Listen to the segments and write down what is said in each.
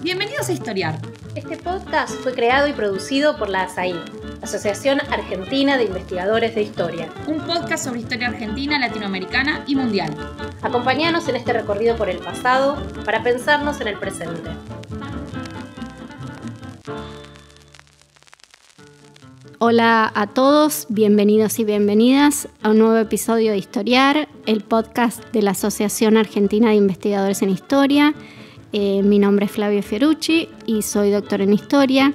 Bienvenidos a Historiar. Este podcast fue creado y producido por la ASAI, Asociación Argentina de Investigadores de Historia. Un podcast sobre historia argentina, latinoamericana y mundial. Acompáñanos en este recorrido por el pasado para pensarnos en el presente. Hola a todos, bienvenidos y bienvenidas a un nuevo episodio de Historiar, el podcast de la Asociación Argentina de Investigadores en Historia. Mi nombre es Flavia Fiorucci y soy doctora en Historia.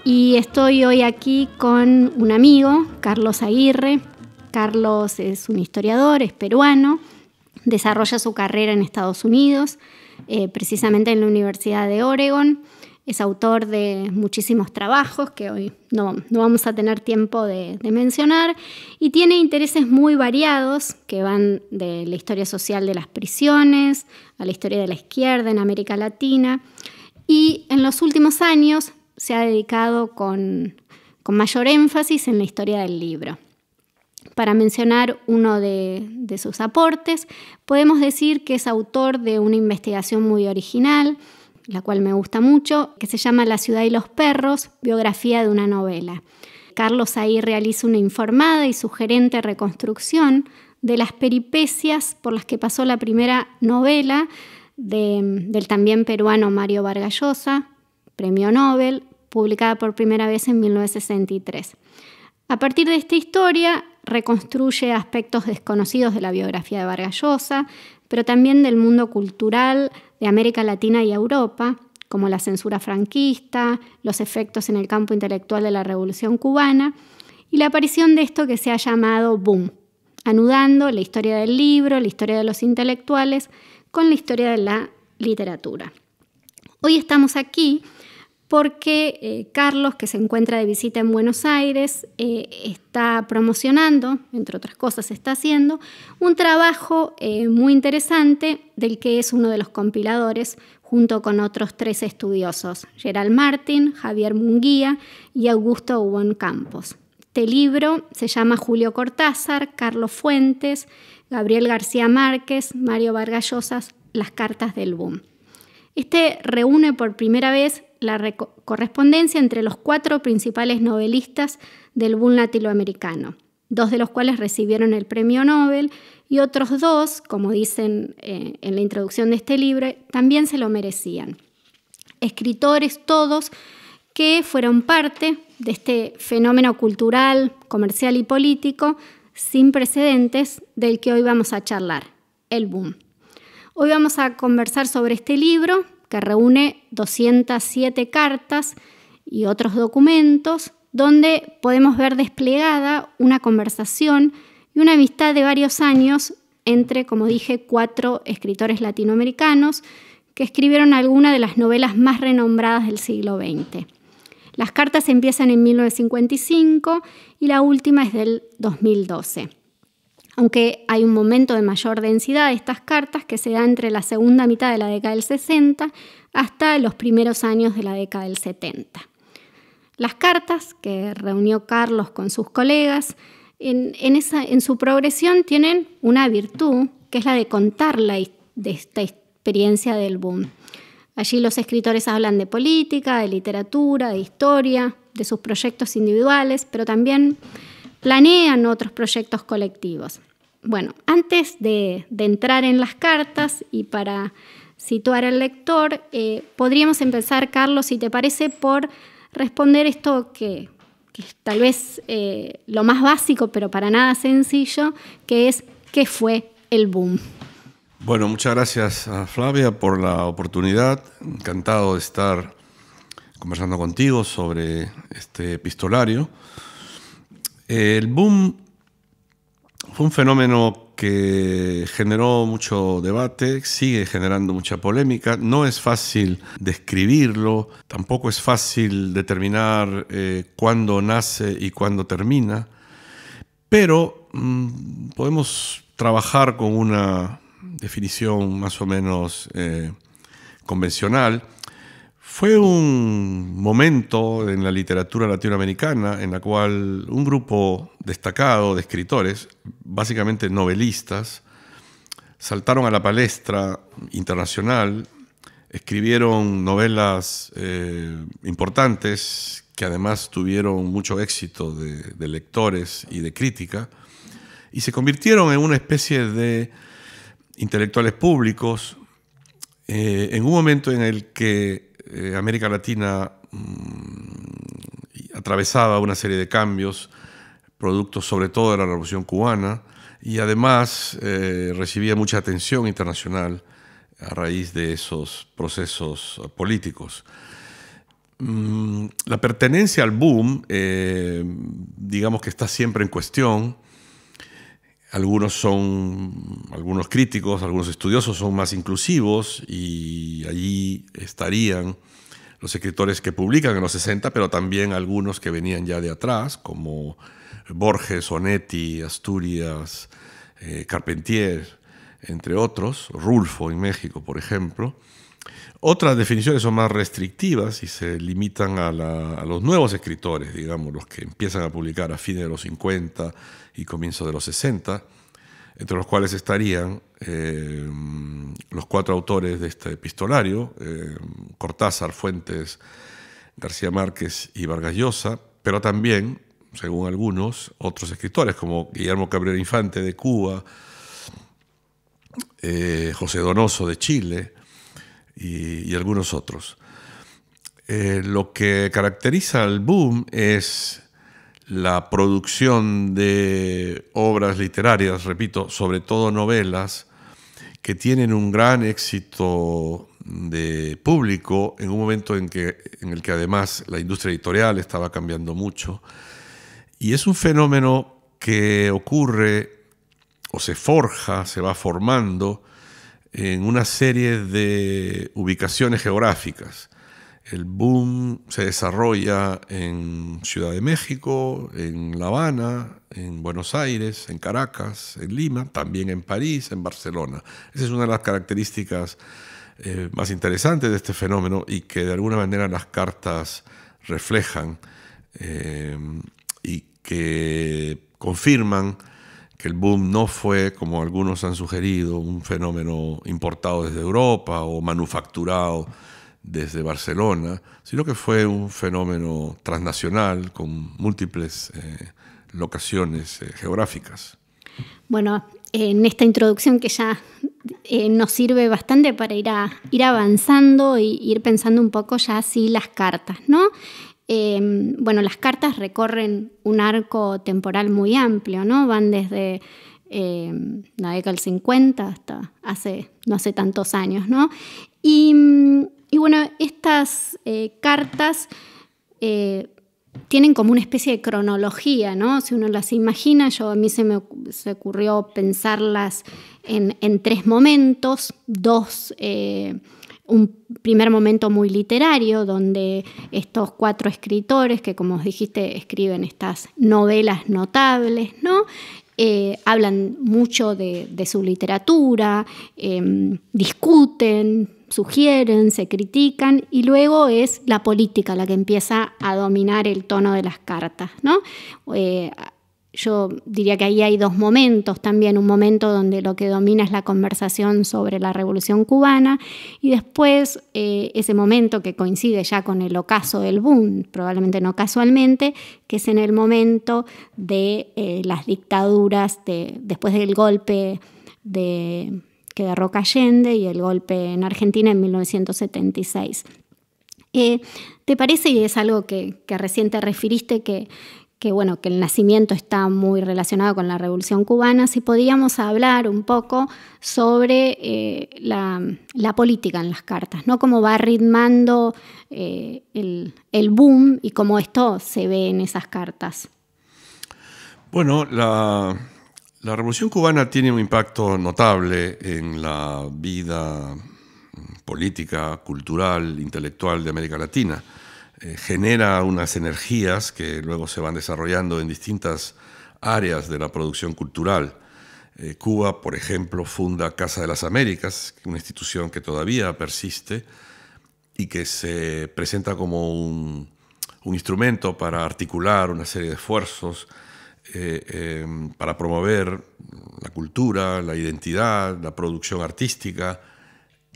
Y estoy hoy aquí con un amigo, Carlos Aguirre. Carlos es un historiador, es peruano, desarrolla su carrera en Estados Unidos, precisamente en la Universidad de Oregon. Es autor de muchísimos trabajos que hoy no vamos a tener tiempo de mencionar y tiene intereses muy variados que van de la historia social de las prisiones a la historia de la izquierda en América Latina, y en los últimos años se ha dedicado con mayor énfasis en la historia del libro. Para mencionar uno de sus aportes, podemos decir que es autor de una investigación muy original, la cual me gusta mucho, que se llama La ciudad y los perros, biografía de una novela. Carlos ahí realiza una informada y sugerente reconstrucción de las peripecias por las que pasó la primera novela del también peruano Mario Vargas Llosa, premio Nobel, publicada por primera vez en 1963. A partir de esta historia, reconstruye aspectos desconocidos de la biografía de Vargas Llosa, pero también del mundo cultural de América Latina y Europa, como la censura franquista, los efectos en el campo intelectual de la Revolución Cubana y la aparición de esto que se ha llamado boom, anudando la historia del libro, la historia de los intelectuales con la historia de la literatura. Hoy estamos aquí porque Carlos, que se encuentra de visita en Buenos Aires, está promocionando, entre otras cosas está haciendo, un trabajo muy interesante del que es uno de los compiladores junto con otros 3 estudiosos, Gerald Martin, Javier Munguía y Augusto Ubón Campos. Este libro se llama Julio Cortázar, Carlos Fuentes, Gabriel García Márquez, Mario Vargas Llosa, Las cartas del boom. Este reúne por primera vez la correspondencia entre los 4 principales novelistas del boom latinoamericano, 2 de los cuales recibieron el premio Nobel y otros 2, como dicen en la introducción de este libro, también se lo merecían. Escritores todos que fueron parte de este fenómeno cultural, comercial y político sin precedentes del que hoy vamos a charlar, el boom. Hoy vamos a conversar sobre este libro que reúne 207 cartas y otros documentos donde podemos ver desplegada una conversación y una amistad de varios años entre, como dije, 4 escritores latinoamericanos que escribieron algunas de las novelas más renombradas del siglo XX. Las cartas empiezan en 1955 y la última es del 2012. Aunque hay un momento de mayor densidad de estas cartas que se da entre la segunda mitad de la década del 60 hasta los primeros años de la década del 70. Las cartas que reunió Carlos con sus colegas en su progresión tienen una virtud, que es la de contar de esta experiencia del boom. Allí los escritores hablan de política, de literatura, de historia, de sus proyectos individuales, pero también planean otros proyectos colectivos. Bueno, antes de entrar en las cartas y para situar al lector, podríamos empezar, Carlos, si te parece, por responder esto que es tal vez lo más básico, pero para nada sencillo, que es ¿qué fue el boom? Bueno, muchas gracias a Flavia por la oportunidad. Encantado de estar conversando contigo sobre este epistolario. El boom fue un fenómeno que generó mucho debate, sigue generando mucha polémica. No es fácil describirlo, tampoco es fácil determinar cuándo nace y cuándo termina, pero podemos trabajar con una definición más o menos convencional. Fue un momento en la literatura latinoamericana en la cual un grupo destacado de escritores, básicamente novelistas, saltaron a la palestra internacional Escribieron novelas importantes que además tuvieron mucho éxito de lectores y de crítica, y se convirtieron en una especie de intelectuales públicos en un momento en el que América Latina atravesaba una serie de cambios, productos sobre todo de la Revolución Cubana, y además recibía mucha atención internacional a raíz de esos procesos políticos. La pertenencia al boom, digamos que está siempre en cuestión. Algunos críticos, algunos estudiosos son más inclusivos y allí estarían los escritores que publican en los 60, pero también algunos que venían ya de atrás, como Borges, Onetti, Asturias, Carpentier, entre otros, Rulfo en México, por ejemplo. Otras definiciones son más restrictivas y se limitan a los nuevos escritores, digamos, los que empiezan a publicar a fines de los 50 y comienzos de los 60, entre los cuales estarían los 4 autores de este epistolario, Cortázar, Fuentes, García Márquez y Vargas Llosa, pero también, según algunos, otros escritores como Guillermo Cabrera Infante de Cuba, José Donoso de Chile y algunos otros. Lo que caracteriza al boom es la producción de obras literarias, repito, sobre todo novelas, que tienen un gran éxito de público en un momento en el que además la industria editorial estaba cambiando mucho. Y es un fenómeno que ocurre o se forja, se va formando en una serie de ubicaciones geográficas. El boom se desarrolla en Ciudad de México, en La Habana, en Buenos Aires, en Caracas, en Lima, también en París, en Barcelona. Esa es una de las características más interesantes de este fenómeno y que de alguna manera las cartas reflejan y que confirman que el boom no fue, como algunos han sugerido, un fenómeno importado desde Europa o manufacturado desde Barcelona, sino que fue un fenómeno transnacional con múltiples locaciones geográficas. Bueno, en esta introducción que ya nos sirve bastante para ir avanzando y ir pensando un poco ya así las cartas, ¿no? Bueno, las cartas recorren un arco temporal muy amplio, ¿no? Van desde la década del 50 hasta no hace tantos años, ¿no? Y bueno, estas cartas tienen como una especie de cronología, ¿no? Si uno las imagina, a mí se me ocurrió pensarlas en 3 momentos, un primer momento muy literario, donde estos 4 escritores, que como dijiste, escriben estas novelas notables, ¿no? Hablan mucho de su literatura, discuten, sugieren, se critican, y luego es la política la que empieza a dominar el tono de las cartas, ¿no? Yo diría que ahí hay 2 momentos también, un momento donde lo que domina es la conversación sobre la Revolución Cubana y después ese momento que coincide ya con el ocaso del boom, probablemente no casualmente, que es en el momento de las dictaduras después del golpe que derroca Allende y el golpe en Argentina en 1976. ¿Te parece, y es algo que recién te refiriste, que el nacimiento está muy relacionado con la Revolución Cubana, si podíamos hablar un poco sobre la política en las cartas, ¿no? Cómo va ritmando el boom y cómo esto se ve en esas cartas? Bueno, la Revolución Cubana tiene un impacto notable en la vida política, cultural, intelectual de América Latina. Genera unas energías que luego se van desarrollando en distintas áreas de la producción cultural. Cuba, por ejemplo, funda Casa de las Américas, una institución que todavía persiste y que se presenta como un instrumento para articular una serie de esfuerzos para promover la cultura, la identidad, la producción artística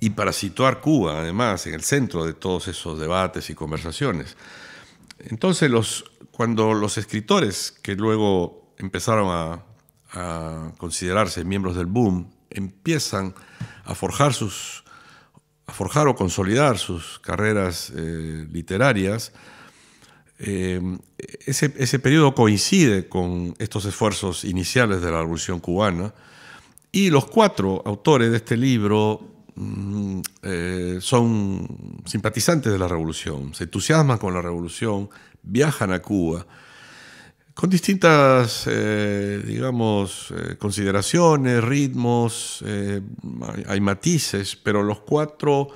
y para situar Cuba, además, en el centro de todos esos debates y conversaciones. Entonces, cuando los escritores que luego empezaron a considerarse miembros del boom empiezan a forjar o consolidar sus carreras literarias, ese periodo coincide con estos esfuerzos iniciales de la Revolución Cubana, y los 4 autores de este libro son simpatizantes de la revolución, se entusiasman con la revolución, viajan a Cuba con distintas, consideraciones, ritmos, hay matices, pero los 4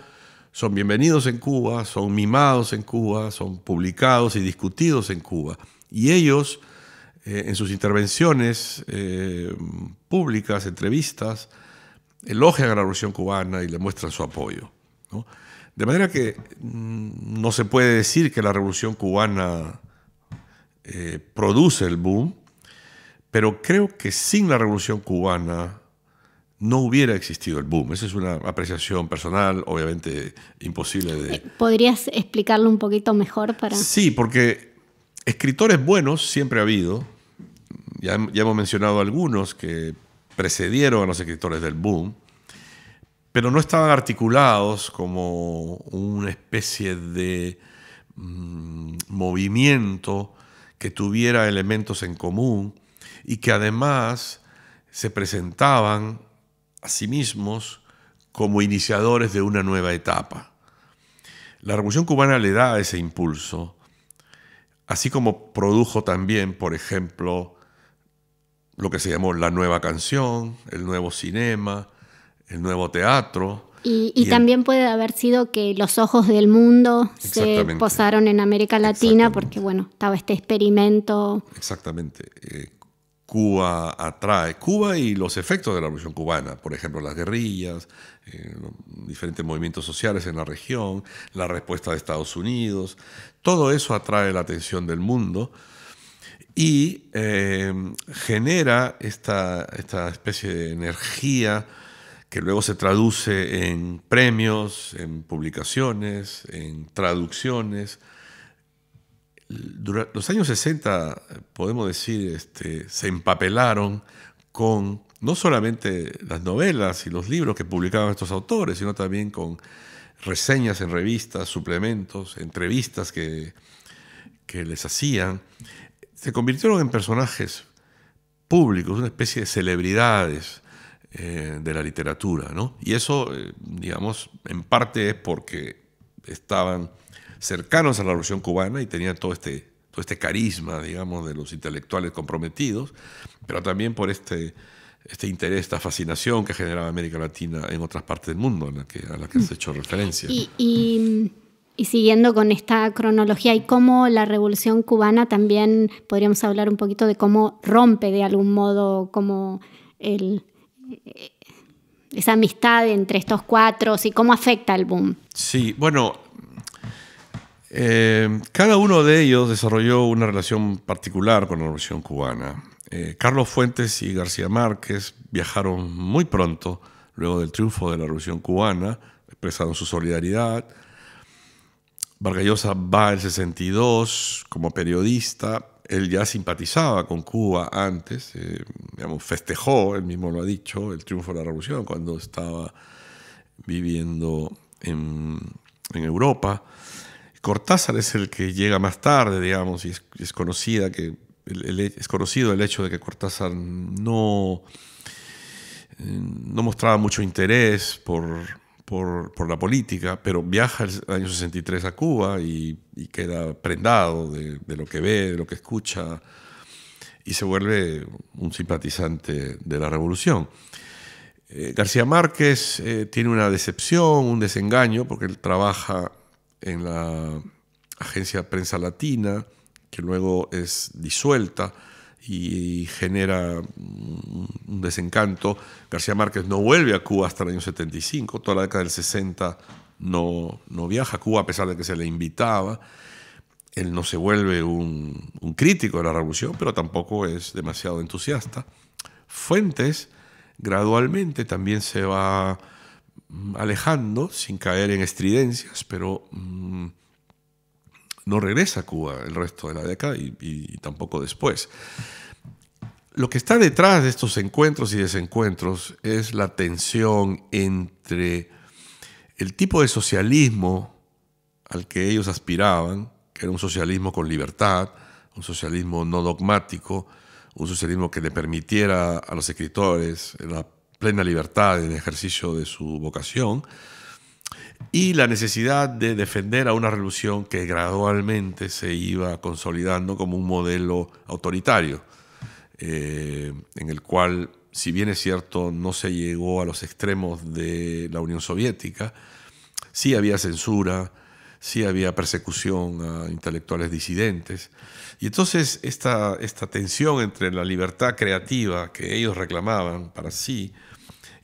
son bienvenidos en Cuba, son mimados en Cuba, son publicados y discutidos en Cuba. Y ellos, en sus intervenciones públicas, entrevistas, elogian a la Revolución Cubana y le muestran su apoyo, ¿no? De manera que no se puede decir que la Revolución Cubana produce el boom, pero creo que sin la Revolución Cubana no hubiera existido el boom. Esa es una apreciación personal, obviamente imposible de... ¿Podrías explicarlo un poquito mejor para...? Sí, porque escritores buenos siempre ha habido. Ya hemos mencionado algunos que precedieron a los escritores del boom, pero no estaban articulados como una especie de movimiento que tuviera elementos en común y que además se presentaban a sí mismos como iniciadores de una nueva etapa. La Revolución Cubana le da ese impulso, así como produjo también, por ejemplo, lo que se llamó la nueva canción, el nuevo cinema, el nuevo teatro. Y también puede haber sido que los ojos del mundo se posaron en América Latina porque, bueno, estaba este experimento. Exactamente. Cuba atrae. Cuba y los efectos de la Revolución Cubana, por ejemplo, las guerrillas, diferentes movimientos sociales en la región, la respuesta de Estados Unidos, todo eso atrae la atención del mundo y genera esta especie de energía que luego se traduce en premios, en publicaciones, en traducciones. Durante los años 60, podemos decir, se empapelaron con no solamente las novelas y los libros que publicaban estos autores, sino también con reseñas en revistas, suplementos, entrevistas que les hacían. Se convirtieron en personajes públicos, una especie de celebridades de la literatura, ¿no? Y eso, digamos, en parte es porque estaban cercanos a la Revolución Cubana y tenían todo este carisma, digamos, de los intelectuales comprometidos, pero también por este interés, esta fascinación que generaba América Latina en otras partes del mundo a la que has hecho referencia. Y siguiendo con esta cronología, y cómo la Revolución Cubana también podríamos hablar un poquito de cómo rompe de algún modo como esa amistad entre estos 4 y cómo afecta el boom. Sí, bueno, cada uno de ellos desarrolló una relación particular con la Revolución Cubana. Carlos Fuentes y García Márquez viajaron muy pronto, luego del triunfo de la Revolución Cubana, expresaron su solidaridad. Vargas Llosa va en el 62 como periodista. Él ya simpatizaba con Cuba antes, festejó, él mismo lo ha dicho, el triunfo de la revolución cuando estaba viviendo en Europa. Cortázar es el que llega más tarde, digamos, y es conocido el hecho de que Cortázar no mostraba mucho interés por la política, pero viaja el año 63 a Cuba y queda prendado de lo que ve, de lo que escucha, y se vuelve un simpatizante de la revolución. García Márquez tiene una decepción, un desengaño, porque él trabaja en la agencia Prensa Latina, que luego es disuelta y genera un desencanto. García Márquez no vuelve a Cuba hasta el año 75, toda la década del 60 no viaja a Cuba a pesar de que se le invitaba. Él no se vuelve un crítico de la revolución, pero tampoco es demasiado entusiasta. Fuentes gradualmente también se va alejando sin caer en estridencias, pero no regresa a Cuba el resto de la década y tampoco después. Lo que está detrás de estos encuentros y desencuentros es la tensión entre el tipo de socialismo al que ellos aspiraban, que era un socialismo con libertad, un socialismo no dogmático, un socialismo que le permitiera a los escritores la plena libertad en el ejercicio de su vocación, y la necesidad de defender a una revolución que gradualmente se iba consolidando como un modelo autoritario, en el cual, si bien es cierto, no se llegó a los extremos de la Unión Soviética, sí había censura, sí había persecución a intelectuales disidentes. Y entonces esta tensión entre la libertad creativa que ellos reclamaban para sí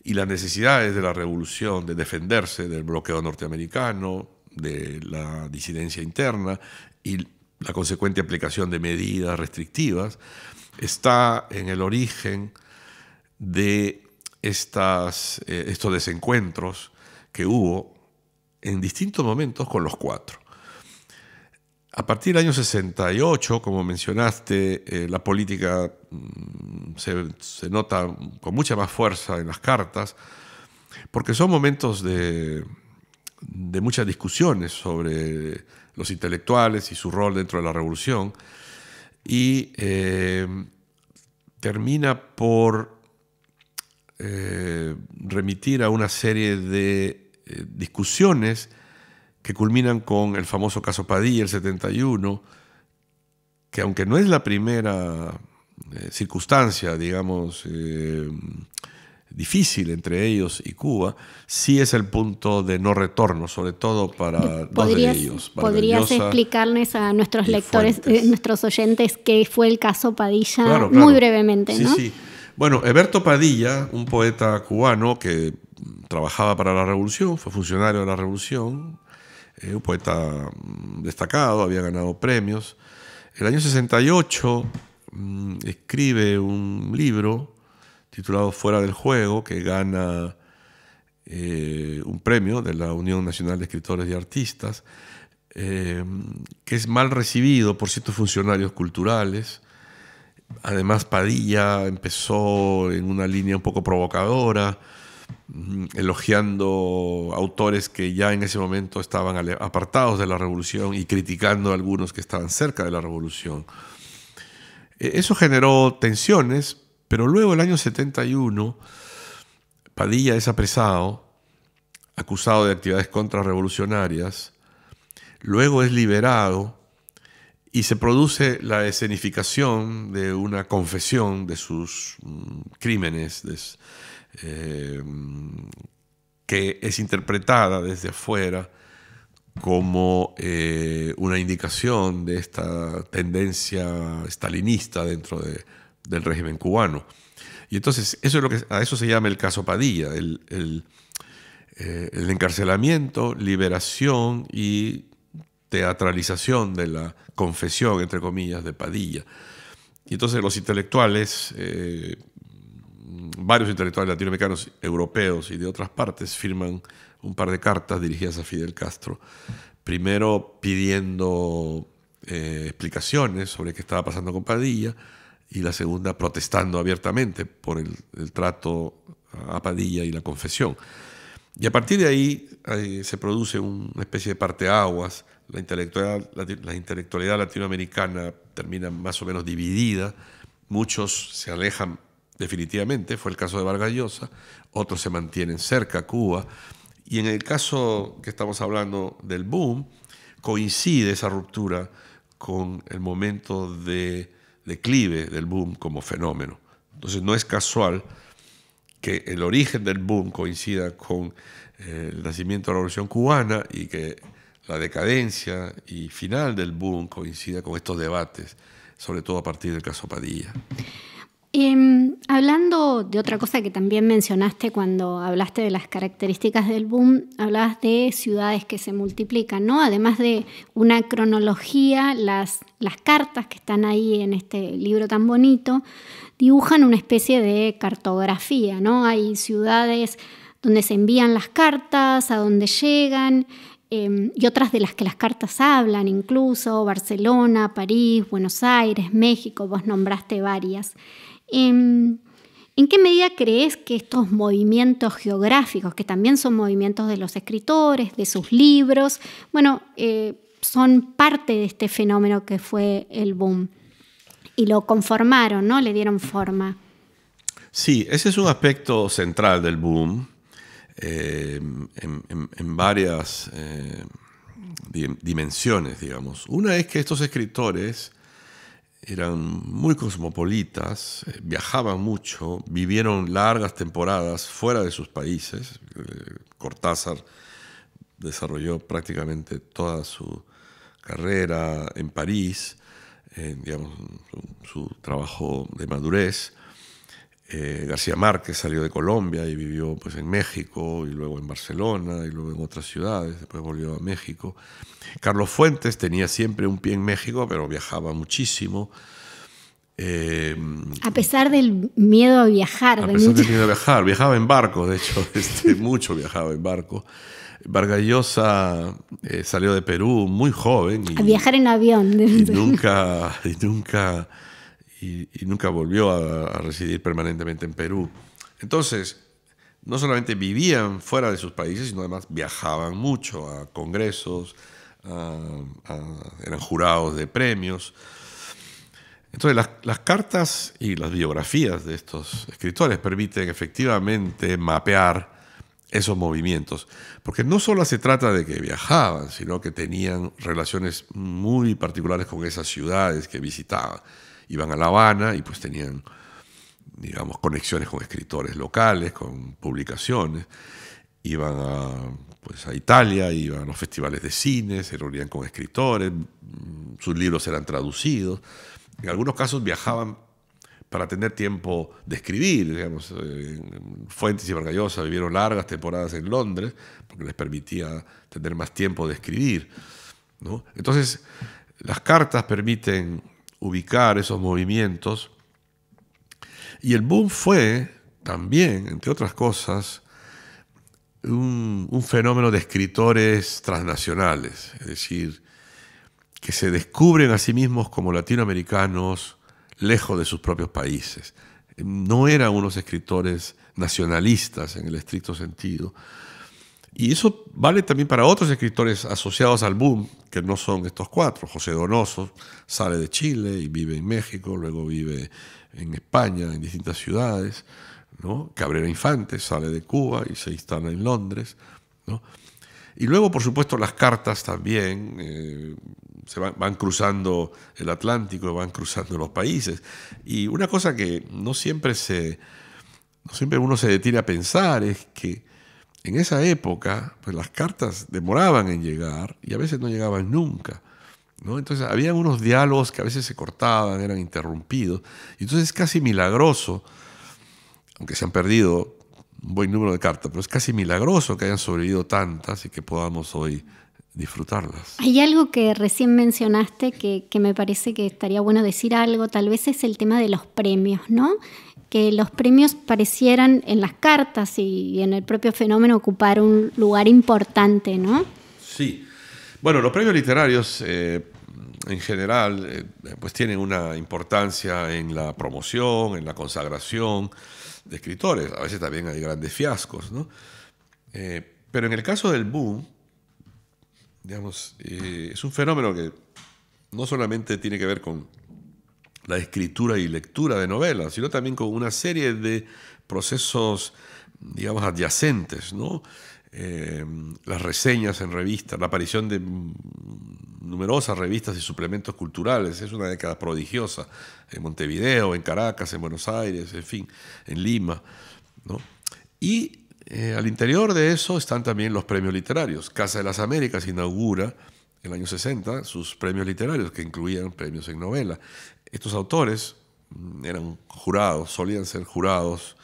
y las necesidades de la revolución de defenderse del bloqueo norteamericano, de la disidencia interna y la consecuente aplicación de medidas restrictivas, está en el origen de estos desencuentros que hubo en distintos momentos con los cuatro. A partir del año 68, como mencionaste, la política se nota con mucha más fuerza en las cartas, porque son momentos de muchas discusiones sobre los intelectuales y su rol dentro de la revolución, y termina por remitir a una serie de discusiones que culminan con el famoso caso Padilla, el 71, que aunque no es la primera circunstancia, digamos, difícil entre ellos y Cuba, sí es el punto de no retorno, sobre todo para dos de ellos. ¿Podrías explicarles a nuestros lectores, nuestros oyentes, qué fue el caso Padilla? Claro. Muy brevemente, ¿no? Sí. Bueno, Heberto Padilla, un poeta cubano que trabajaba para la Revolución, fue funcionario de la Revolución, un poeta destacado, había ganado premios. En el año 68 escribe un libro titulado Fuera del Juego, que gana un premio de la Unión Nacional de Escritores y Artistas, que es mal recibido por ciertos funcionarios culturales. Además, Padilla empezó en una línea un poco provocadora, elogiando autores que ya en ese momento estaban apartados de la revolución y criticando a algunos que estaban cerca de la revolución. Eso generó tensiones, pero luego, el año 71, Padilla es apresado, acusado de actividades contrarrevolucionarias, luego es liberado y se produce la escenificación de una confesión de sus crímenes, que es interpretada desde afuera como una indicación de esta tendencia stalinista dentro del régimen cubano. Y entonces a eso se llama el caso Padilla, el encarcelamiento, liberación y teatralización de la confesión, entre comillas, de Padilla. Y entonces los intelectuales, varios intelectuales latinoamericanos, europeos y de otras partes, firman un par de cartas dirigidas a Fidel Castro, primero pidiendo explicaciones sobre qué estaba pasando con Padilla, y la segunda protestando abiertamente por el trato a Padilla y la confesión. Y a partir de ahí se produce una especie de parteaguas. La intelectualidad latinoamericana termina más o menos dividida. Muchos se alejan definitivamente, fue el caso de Vargas Llosa, otros se mantienen cerca a Cuba. Y en el caso que estamos hablando del boom, coincide esa ruptura con el momento de declive del boom como fenómeno. Entonces no es casual que el origen del boom coincida con el nacimiento de la Revolución Cubana y que la decadencia y final del boom coincida con estos debates, sobre todo a partir del caso Padilla. Hablando de otra cosa que también mencionaste cuando hablaste de las características del boom, hablabas de ciudades que se multiplican, ¿no? Además de una cronología, las cartas que están ahí en este libro tan bonito dibujan una especie de cartografía, ¿no? Hay ciudades donde se envían las cartas, a donde llegan, y otras de las que las cartas hablan, incluso Barcelona, París, Buenos Aires, México, vos nombraste varias. ¿En qué medida crees que estos movimientos geográficos, que también son movimientos de los escritores, de sus libros, son parte de este fenómeno que fue el boom? Y lo conformaron, ¿no? Le dieron forma. Sí, ese es un aspecto central del boom. En varias dimensiones, digamos. Una es que estos escritores eran muy cosmopolitas, viajaban mucho, vivieron largas temporadas fuera de sus países. Cortázar desarrolló prácticamente toda su carrera en París, digamos, su trabajo de madurez. García Márquez salió de Colombia y vivió pues, en México, y luego en Barcelona, y luego en otras ciudades, después volvió a México. Carlos Fuentes tenía siempre un pie en México, pero viajaba muchísimo. A pesar del miedo a viajar. Viajaba en barco, de hecho, mucho viajaba en barco. Vargas Llosa salió de Perú muy joven. A viajar en avión. Y nunca volvió a residir permanentemente en Perú. Entonces, no solamente vivían fuera de sus países, sino además viajaban mucho a congresos, eran jurados de premios. Entonces, las cartas y las biografías de estos escritores permiten efectivamente mapear esos movimientos. Porque no solo se trata de que viajaban, sino que tenían relaciones muy particulares con esas ciudades que visitaban. Iban a La Habana y pues tenían, digamos, conexiones con escritores locales, con publicaciones. Iban a Italia, iban a los festivales de cine, se reunían con escritores, sus libros eran traducidos. En algunos casos viajaban para tener tiempo de escribir. Digamos, Fuentes y Vargas Llosa vivieron largas temporadas en Londres porque les permitía tener más tiempo de escribir, ¿no? Entonces, las cartas permiten ubicar esos movimientos, y el boom fue también, entre otras cosas, un fenómeno de escritores transnacionales, es decir, que se descubren a sí mismos como latinoamericanos lejos de sus propios países. No eran unos escritores nacionalistas en el estricto sentido. Y eso vale también para otros escritores asociados al boom, que no son estos cuatro. José Donoso sale de Chile y vive en México, luego vive en España, en distintas ciudades, ¿no? Cabrera Infante sale de Cuba y se instala en Londres, ¿no? Y luego, por supuesto, las cartas también se van cruzando el Atlántico, van cruzando los países. Y una cosa que no siempre uno se detiene a pensar es que en esa época, pues las cartas demoraban en llegar y a veces no llegaban nunca, ¿no? Entonces había unos diálogos que a veces se cortaban, eran interrumpidos. Y entonces es casi milagroso, aunque se han perdido un buen número de cartas, pero es casi milagroso que hayan sobrevivido tantas y que podamos hoy disfrutarlas. Hay algo que recién mencionaste que me parece que estaría bueno decir algo, tal vez es el tema de los premios, ¿no? Que los premios parecieran en las cartas y en el propio fenómeno ocupar un lugar importante, ¿no? Sí. Bueno, los premios literarios en general pues tienen una importancia en la promoción, en la consagración de escritores. A veces también hay grandes fiascos, ¿no? Pero en el caso del boom, digamos, es un fenómeno que no solamente tiene que ver con la escritura y lectura de novelas, sino también con una serie de procesos, digamos, adyacentes, ¿no? Las reseñas en revistas, la aparición de numerosas revistas y suplementos culturales. Es una década prodigiosa en Montevideo, en Caracas, en Buenos Aires, en fin, en Lima, ¿no? Y al interior de eso están también los premios literarios. Casa de las Américas inaugura en el año 60 sus premios literarios, que incluían premios en novela. Estos autores eran jurados, solían ser jurados,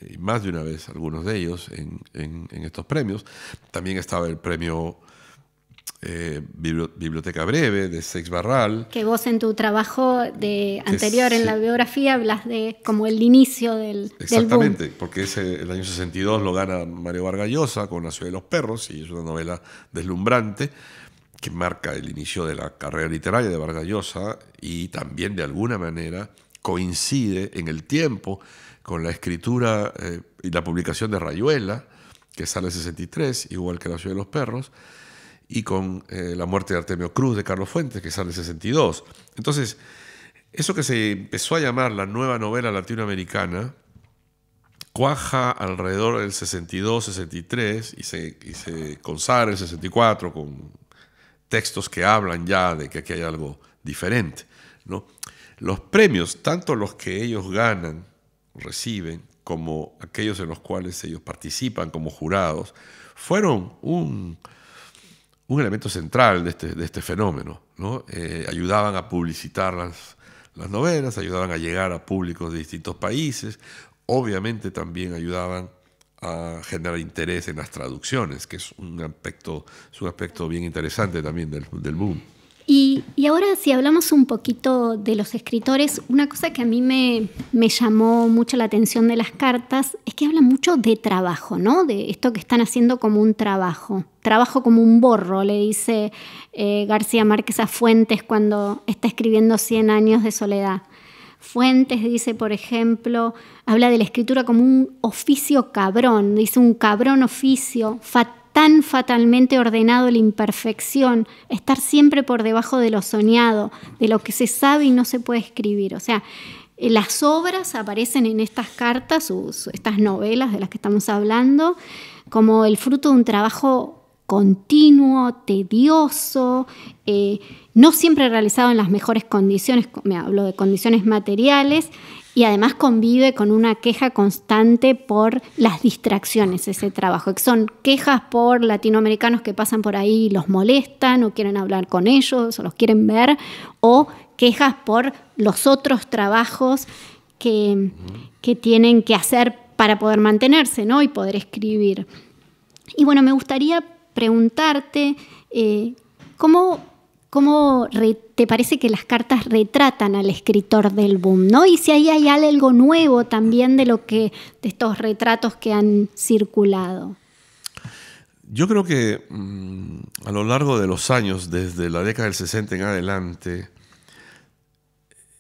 y más de una vez algunos de ellos en estos premios. También estaba el premio Biblioteca Breve, de Seix Barral. Que vos en tu trabajo anterior en la biografía hablas de como el inicio del Exactamente, boom. porque el año 62 lo gana Mario Vargas Llosa con La ciudad de los perros, y es una novela deslumbrante que marca el inicio de la carrera literaria de Vargas Llosa, y también de alguna manera coincide en el tiempo con la escritura y la publicación de Rayuela, que sale en 63, igual que La ciudad de los perros, y con la muerte de Artemio Cruz de Carlos Fuentes, que sale en 62. Entonces, eso que se empezó a llamar la nueva novela latinoamericana cuaja alrededor del 62, 63 y se consagra el 64 con textos que hablan ya de que aquí hay algo diferente, ¿no? Los premios, tanto los que ellos ganan, reciben, como aquellos en los cuales ellos participan como jurados, fueron un elemento central de este fenómeno, ¿no? Ayudaban a publicitar las novelas, ayudaban a llegar a públicos de distintos países, obviamente también ayudaban a generar interés en las traducciones, que es un aspecto bien interesante también del boom. Y ahora, si hablamos un poquito de los escritores, una cosa que a mí me llamó mucho la atención de las cartas es que hablan mucho de trabajo, ¿no? De esto que están haciendo como un trabajo como un borro, le dice García Márquez a Fuentes cuando está escribiendo 100 años de soledad. Fuentes dice, por ejemplo, habla de la escritura como un oficio cabrón, dice un cabrón oficio, tan fatalmente ordenado la imperfección, estar siempre por debajo de lo soñado, de lo que se sabe y no se puede escribir. O sea, las obras aparecen en estas cartas, estas novelas de las que estamos hablando, como el fruto de un trabajo continuo, tedioso, no siempre realizado en las mejores condiciones, me hablo de condiciones materiales, y además convive con una queja constante por las distracciones, ese trabajo, que son quejas por latinoamericanos que pasan por ahí y los molestan o quieren hablar con ellos o los quieren ver, o quejas por los otros trabajos que tienen que hacer para poder mantenerse, ¿no? Y poder escribir. Y bueno, me gustaría preguntarte ¿cómo te parece que las cartas retratan al escritor del boom, ¿no? Y si ahí hay algo nuevo también de estos retratos que han circulado. Yo creo que a lo largo de los años, desde la década del 60 en adelante,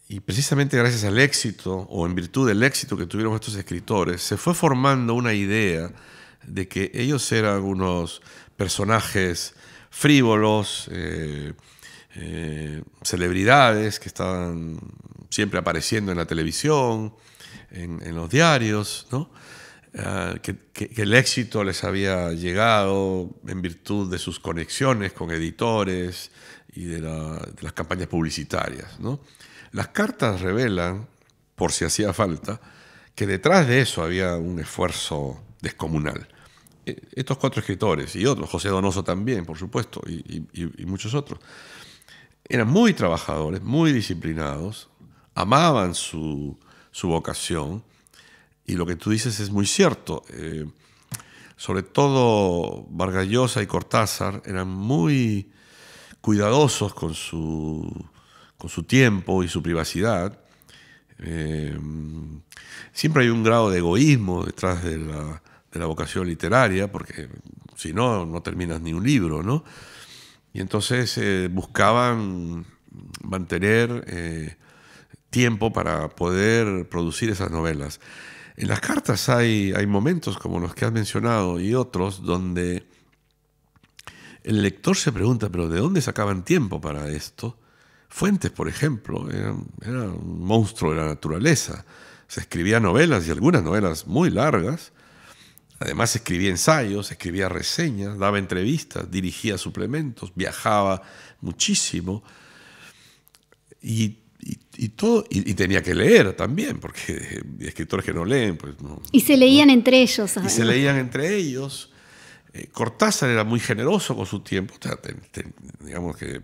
y precisamente gracias al éxito, o en virtud del éxito que tuvieron estos escritores, se fue formando una idea de que ellos eran unos personajes frívolos, celebridades que estaban siempre apareciendo en la televisión, en los diarios, ¿no? Que el éxito les había llegado en virtud de sus conexiones con editores y de las campañas publicitarias, ¿no? Las cartas revelan, por si hacía falta, que detrás de eso había un esfuerzo descomunal. Estos 4 escritores y otros, José Donoso también, por supuesto, y muchos otros, eran muy trabajadores, muy disciplinados, amaban su vocación, y lo que tú dices es muy cierto. Sobre todo Vargas Llosa y Cortázar eran muy cuidadosos con su tiempo y su privacidad. Siempre hay un grado de egoísmo detrás de la vocación literaria, porque si no, no terminas ni un libro, ¿no? Y entonces buscaban mantener tiempo para poder producir esas novelas. En las cartas hay momentos como los que has mencionado y otros donde el lector se pregunta, ¿pero de dónde sacaban tiempo para esto? Fuentes, por ejemplo, era un monstruo de la naturaleza. Se escribía novelas, y algunas novelas muy largas. Además escribía ensayos, escribía reseñas, daba entrevistas, dirigía suplementos, viajaba muchísimo y tenía que leer también, porque escritores que no leen, pues no. Y se leían entre ellos. Y se leían entre ellos. Cortázar era muy generoso con su tiempo, o sea, digamos que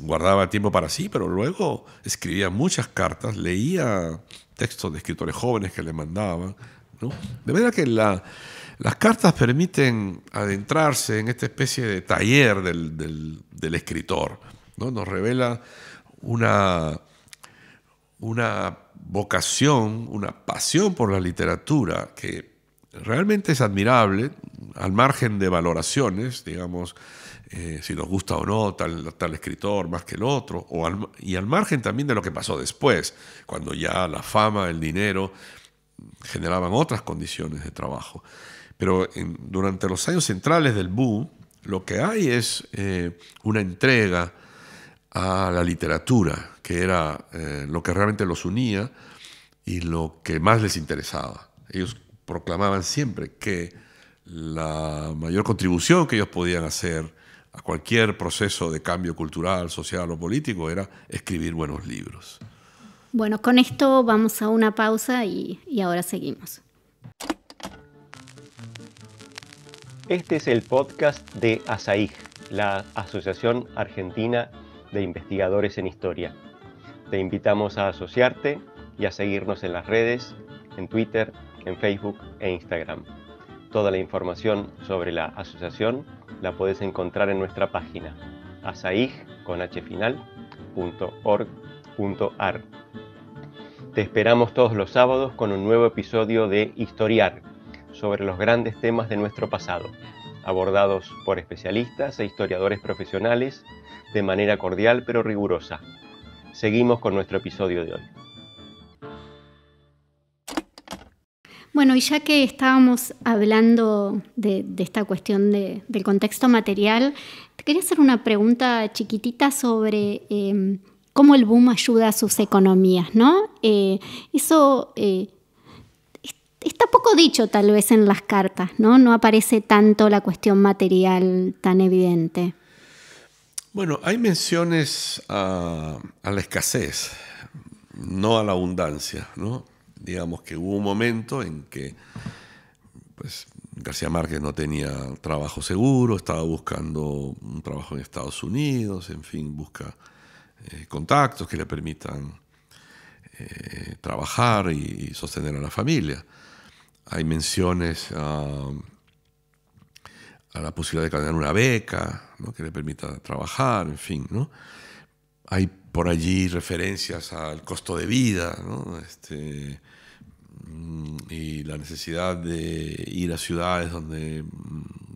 guardaba tiempo para sí, pero luego escribía muchas cartas, leía textos de escritores jóvenes que le mandaban, ¿no? De manera que la Las cartas permiten adentrarse en esta especie de taller del escritor, ¿no? Nos revela una vocación, una pasión por la literatura que realmente es admirable, al margen de valoraciones, digamos, si nos gusta o no tal escritor más que el otro, y al margen también de lo que pasó después, cuando ya la fama, el dinero generaban otras condiciones de trabajo. Pero durante los años centrales del boom, lo que hay es una entrega a la literatura, que era lo que realmente los unía y lo que más les interesaba. Ellos proclamaban siempre que la mayor contribución que ellos podían hacer a cualquier proceso de cambio cultural, social o político era escribir buenos libros. Bueno, con esto vamos a una pausa y ahora seguimos. Este es el podcast de ASAIG, la Asociación Argentina de Investigadores en Historia. Te invitamos a asociarte y a seguirnos en las redes, en Twitter, en Facebook e Instagram. Toda la información sobre la asociación la puedes encontrar en nuestra página asaig.org.ar. Te esperamos todos los sábados con un nuevo episodio de Historiar, sobre los grandes temas de nuestro pasado, abordados por especialistas e historiadores profesionales de manera cordial pero rigurosa. Seguimos con nuestro episodio de hoy. Bueno, y ya que estábamos hablando de esta cuestión del contexto material, te quería hacer una pregunta chiquitita sobre cómo el boom ayuda a sus economías, ¿no? Eso está poco dicho tal vez en las cartas, ¿no? No aparece tanto la cuestión material tan evidente. Bueno, hay menciones a la escasez, no a la abundancia, ¿no? Digamos que hubo un momento en que pues, García Márquez no tenía trabajo seguro, estaba buscando un trabajo en Estados Unidos, en fin, busca contactos que le permitan trabajar y sostener a la familia. Hay menciones a la posibilidad de ganar una beca, ¿no? Que le permita trabajar, en fin, ¿no? Hay por allí referencias al costo de vida, ¿no? Y la necesidad de ir a ciudades donde,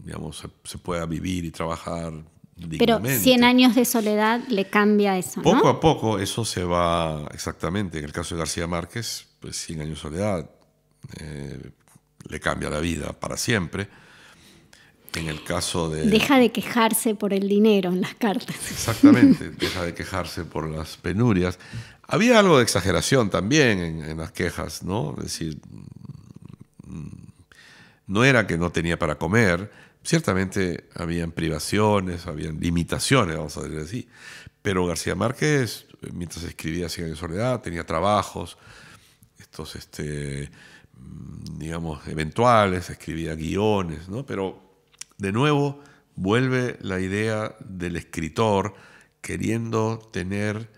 digamos, se pueda vivir y trabajar dignamente. Pero 100 años de soledad le cambia eso, ¿no? Poco a poco eso se va, exactamente. En el caso de García Márquez, pues 100 años de soledad le cambia la vida para siempre. En el caso de... Deja de quejarse por el dinero en las cartas. Exactamente, deja de quejarse por las penurias. Había algo de exageración también en las quejas, ¿no? Es decir, no era que no tenía para comer, ciertamente habían privaciones, habían limitaciones, vamos a decir así, pero García Márquez, mientras escribía Cien años de soledad, tenía trabajos, estos, digamos, eventuales, escribía guiones, ¿no? Pero de nuevo vuelve la idea del escritor queriendo tener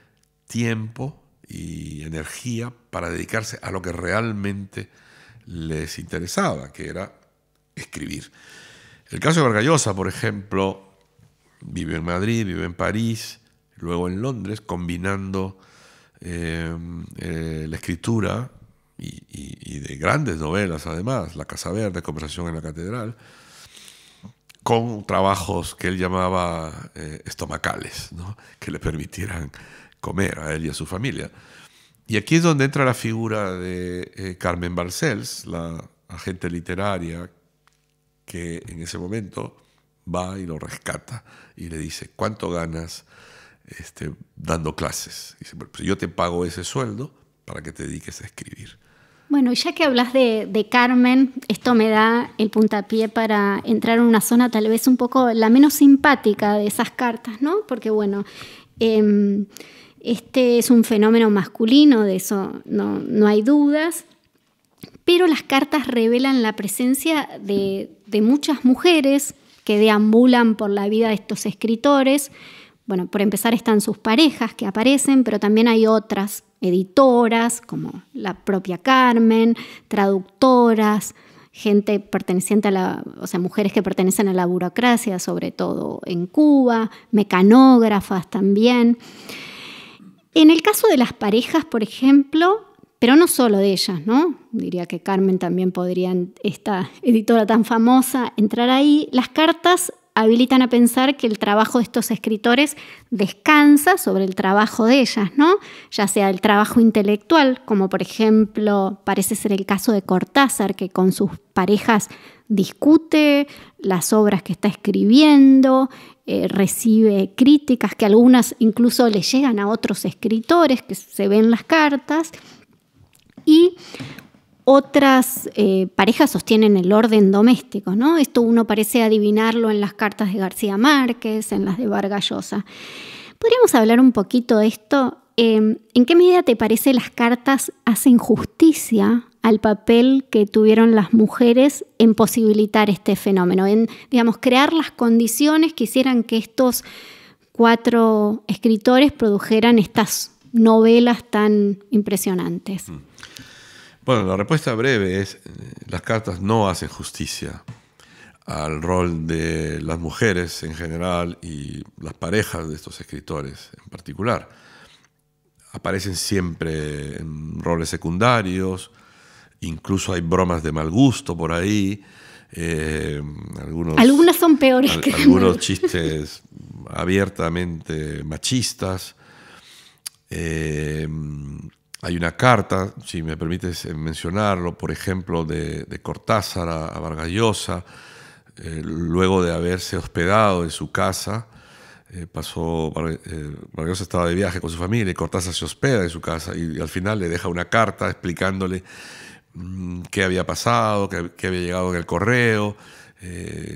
tiempo y energía para dedicarse a lo que realmente les interesaba, que era escribir. El caso de Vargas Llosa, por ejemplo, vive en Madrid, vive en París, luego en Londres, combinando la escritura y de grandes novelas, además, La Casa Verde, Conversación en la Catedral, con trabajos que él llamaba estomacales, ¿no? Que le permitieran comer a él y a su familia. Y aquí es donde entra la figura de Carmen Balcells, la agente literaria, que en ese momento va y lo rescata y le dice: ¿cuánto ganas dando clases? Y dice: pues yo te pago ese sueldo para que te dediques a escribir. Bueno, ya que hablas de Carmen, esto me da el puntapié para entrar en una zona tal vez un poco la menos simpática de esas cartas, ¿no? Porque, bueno, este es un fenómeno masculino, de eso no hay dudas, pero las cartas revelan la presencia de muchas mujeres que deambulan por la vida de estos escritores. Bueno, por empezar están sus parejas que aparecen, pero también hay otras editoras, como la propia Carmen, traductoras, gente perteneciente mujeres que pertenecen a la burocracia, sobre todo en Cuba, mecanógrafas también. En el caso de las parejas, por ejemplo, pero no solo de ellas, ¿no? Diría que Carmen también podría, esta editora tan famosa, entrar ahí. Las cartas habilitan a pensar que el trabajo de estos escritores descansa sobre el trabajo de ellas, ¿no? Ya sea el trabajo intelectual, como por ejemplo parece ser el caso de Cortázar, que con sus parejas discute las obras que está escribiendo, recibe críticas que algunas incluso le llegan a otros escritores que se ven en las cartas, y otras parejas sostienen el orden doméstico, ¿no? Esto uno parece adivinarlo en las cartas de García Márquez, en las de Vargas Llosa. ¿Podríamos hablar un poquito de esto? ¿En qué medida te parece las cartas hacen justicia al papel que tuvieron las mujeres en posibilitar este fenómeno, en, digamos, crear las condiciones que hicieran que estos 4 escritores produjeran estas novelas tan impresionantes? Bueno, la respuesta breve es: las cartas no hacen justicia al rol de las mujeres en general y las parejas de estos escritores en particular. Aparecen siempre en roles secundarios, incluso hay bromas de mal gusto por ahí. Algunas son peores que algunos chistes abiertamente machistas. Hay una carta, si me permites mencionarlo, por ejemplo, de Cortázar a Vargas Llosa, luego de haberse hospedado en su casa. Vargas Llosa estaba de viaje con su familia y Cortázar se hospeda en su casa y al final le deja una carta explicándole qué había pasado, qué había llegado en el correo,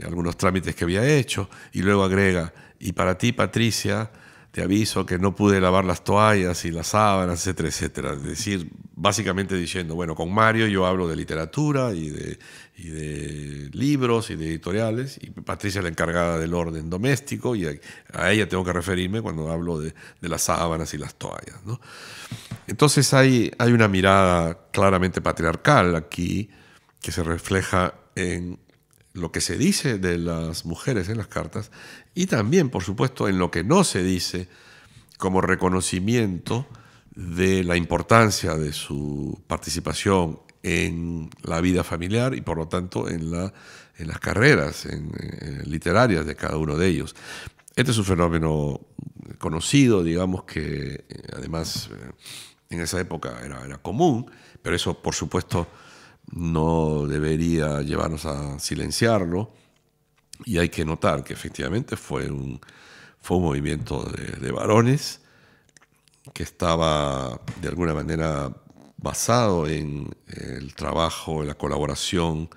algunos trámites que había hecho, y luego agrega: y para ti, Patricia, te aviso que no pude lavar las toallas y las sábanas, etcétera, etcétera. Es decir, básicamente diciendo, bueno, con Mario yo hablo de literatura y de libros y de editoriales, y Patricia es la encargada del orden doméstico, y a ella tengo que referirme cuando hablo de las sábanas y las toallas, ¿no? Entonces hay una mirada claramente patriarcal aquí que se refleja en lo que se dice de las mujeres en las cartas y también, por supuesto, en lo que no se dice como reconocimiento de la importancia de su participación en la vida familiar y, por lo tanto, en las carreras literarias de cada uno de ellos. Este es un fenómeno conocido, digamos, que además en esa época era común, pero eso, por supuesto, no debería llevarnos a silenciarlo, y hay que notar que efectivamente fue un movimiento de varones que estaba de alguna manera basado en el trabajo, en la colaboración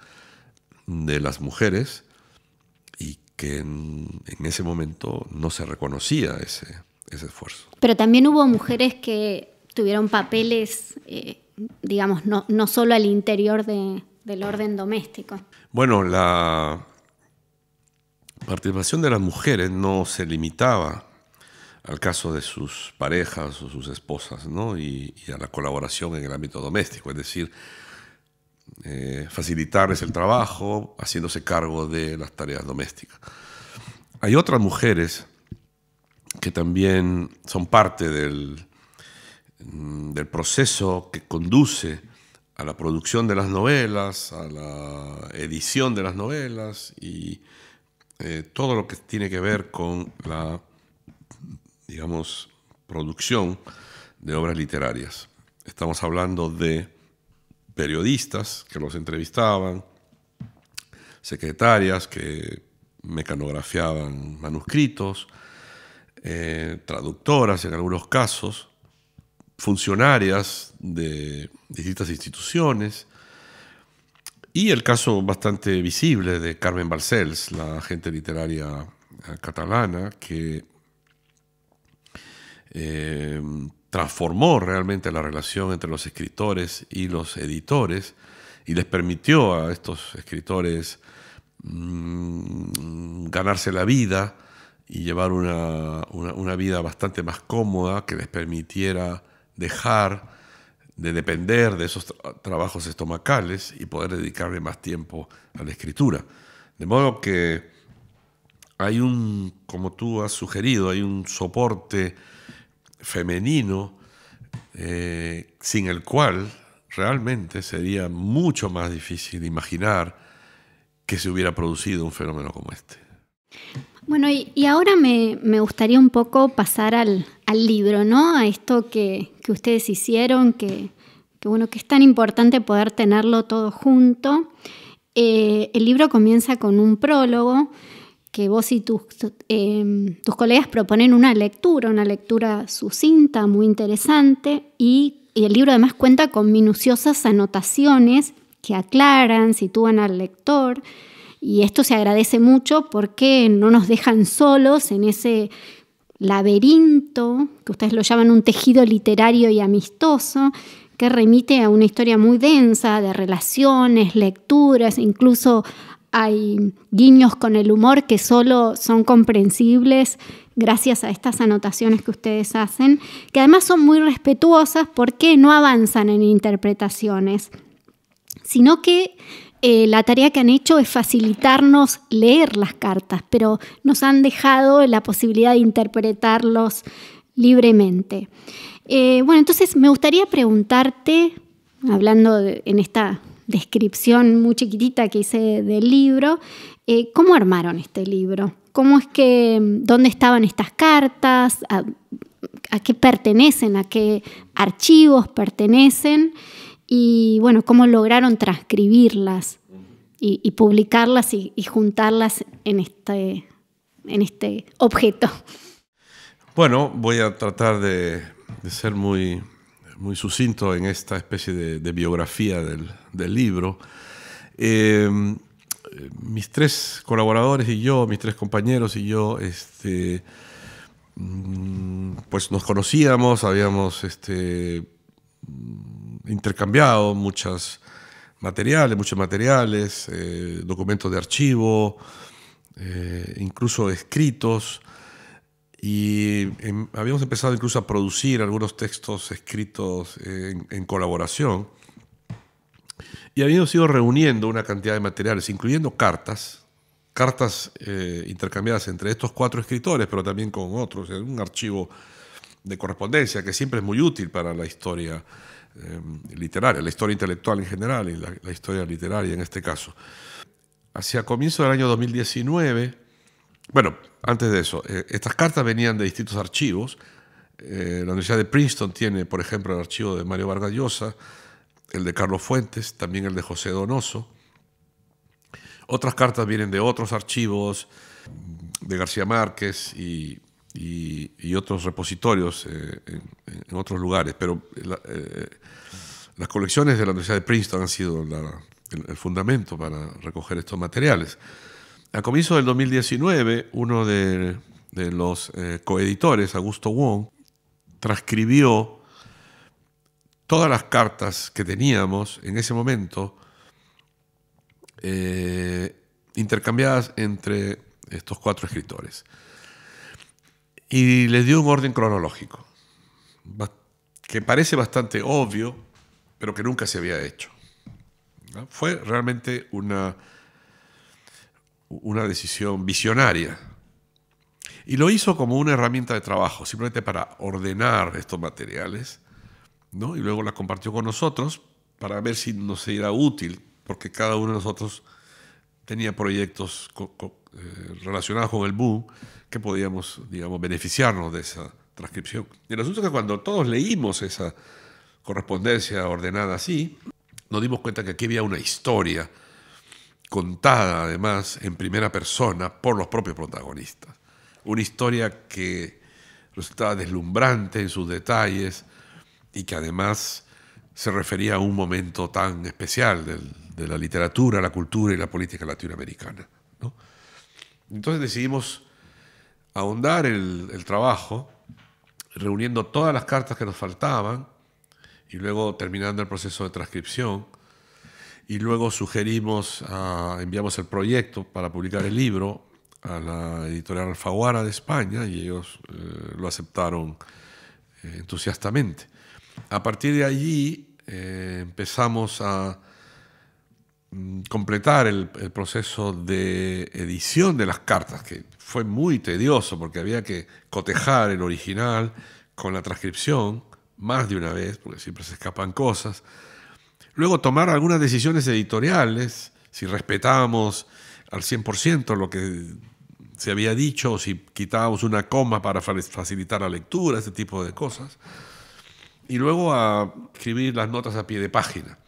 de las mujeres, y que en ese momento no se reconocía ese esfuerzo. Pero también hubo mujeres que tuvieron papeles digamos, no solo al interior del orden doméstico. Bueno, la participación de las mujeres no se limitaba al caso de sus parejas o sus esposas, ¿no? y a la colaboración en el ámbito doméstico, es decir, facilitarles el trabajo, haciéndose cargo de las tareas domésticas. Hay otras mujeres que también son parte del proceso que conduce a la producción de las novelas, a la edición de las novelas y todo lo que tiene que ver con la, digamos, producción de obras literarias. Estamos hablando de periodistas que los entrevistaban, secretarias que mecanografiaban manuscritos, traductoras en algunos casos, funcionarias de distintas instituciones, y el caso bastante visible de Carmen Balcells, la agente literaria catalana, que transformó realmente la relación entre los escritores y los editores y les permitió a estos escritores ganarse la vida y llevar una vida bastante más cómoda, que les permitiera dejar de depender de esos trabajos estomacales y poder dedicarme más tiempo a la escritura. De modo que hay como tú has sugerido, hay un soporte femenino sin el cual realmente sería mucho más difícil imaginar que se hubiera producido un fenómeno como este. Bueno, y ahora me gustaría un poco pasar al libro, ¿no? A esto que ustedes hicieron, que es tan importante poder tenerlo todo junto. El libro comienza con un prólogo que vos y tus colegas proponen una lectura sucinta, muy interesante, y el libro además cuenta con minuciosas anotaciones que aclaran, sitúan al lector, y esto se agradece mucho porque no nos dejan solos en ese laberinto, que ustedes lo llaman un tejido literario y amistoso, que remite a una historia muy densa de relaciones, lecturas, incluso hay guiños con el humor que solo son comprensibles gracias a estas anotaciones que ustedes hacen, que además son muy respetuosas porque no avanzan en interpretaciones, sino que la tarea que han hecho es facilitarnos leer las cartas, pero nos han dejado la posibilidad de interpretarlos libremente. Entonces me gustaría preguntarte, hablando en esta descripción muy chiquitita que hice del libro, ¿cómo armaron este libro? ¿Dónde estaban estas cartas? ¿A qué pertenecen? ¿A qué archivos pertenecen? Y ¿cómo lograron transcribirlas y publicarlas y juntarlas en este objeto? Bueno, voy a tratar de ser muy sucinto en esta especie de biografía del libro. Mis tres colaboradores y yo, mis tres compañeros y yo, pues nos conocíamos, habíamos intercambiado muchos materiales, documentos de archivo, incluso escritos, y habíamos empezado incluso a producir algunos textos escritos en colaboración, y habíamos ido reuniendo una cantidad de materiales, incluyendo cartas intercambiadas entre estos cuatro escritores, pero también con otros, un archivo de correspondencia que siempre es muy útil para la historia literaria, la historia intelectual en general y la historia literaria en este caso. Hacia comienzo del año 2019, antes de eso, estas cartas venían de distintos archivos. La Universidad de Princeton tiene, por ejemplo, el archivo de Mario Vargas Llosa, el de Carlos Fuentes, también el de José Donoso. Otras cartas vienen de otros archivos, de García Márquez y otros repositorios en otros lugares, pero las colecciones de la Universidad de Princeton han sido el fundamento para recoger estos materiales. A comienzo del 2019, uno de los coeditores, Augusto Wong, transcribió todas las cartas que teníamos en ese momento, intercambiadas entre estos cuatro escritores. Y les dio un orden cronológico, que parece bastante obvio, pero que nunca se había hecho, ¿no? Fue realmente una decisión visionaria. Y lo hizo como una herramienta de trabajo, simplemente para ordenar estos materiales, ¿no? Y luego la compartió con nosotros para ver si nos era útil, porque cada uno de nosotros tenía proyectos relacionados con el boom que podíamos, beneficiarnos de esa transcripción. Y el asunto es que cuando todos leímos esa correspondencia ordenada así, nos dimos cuenta que aquí había una historia contada además en primera persona por los propios protagonistas. Una historia que resultaba deslumbrante en sus detalles y que además se refería a un momento tan especial de la literatura, la cultura y la política latinoamericana, ¿no? Entonces decidimos ahondar el trabajo, reuniendo todas las cartas que nos faltaban y luego terminando el proceso de transcripción. Y luego enviamos el proyecto para publicar el libro a la editorial Alfaguara de España y ellos lo aceptaron entusiastamente. A partir de allí empezamos a completar el proceso de edición de las cartas, que fue muy tedioso porque había que cotejar el original con la transcripción más de una vez, porque siempre se escapan cosas. Luego tomar algunas decisiones editoriales, si respetábamos al 100% lo que se había dicho, o si quitábamos una coma para facilitar la lectura, ese tipo de cosas. Y luego a escribir las notas a pie de página.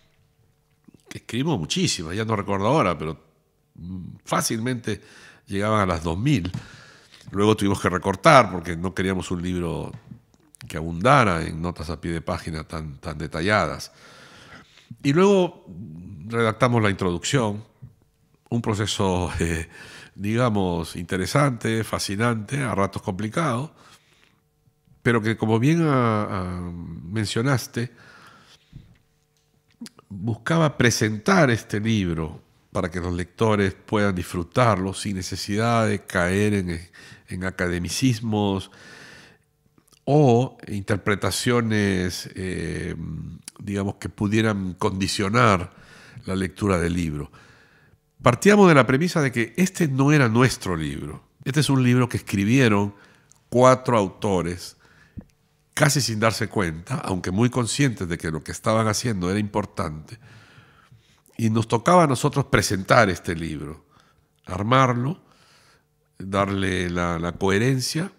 Escribimos muchísimas, ya no recuerdo ahora, pero fácilmente llegaban a las 2000. Luego tuvimos que recortar porque no queríamos un libro que abundara en notas a pie de página tan detalladas. Y luego redactamos la introducción, un proceso, digamos, interesante, fascinante, a ratos complicado, pero que, como bien mencionaste, buscaba presentar este libro para que los lectores puedan disfrutarlo sin necesidad de caer en academicismos o interpretaciones, digamos, que pudieran condicionar la lectura del libro. Partíamos de la premisa de que este no era nuestro libro. Este es un libro que escribieron 4 autores, casi sin darse cuenta, aunque muy conscientes de que lo que estaban haciendo era importante. Y nos tocaba a nosotros presentar este libro, armarlo, darle la coherencia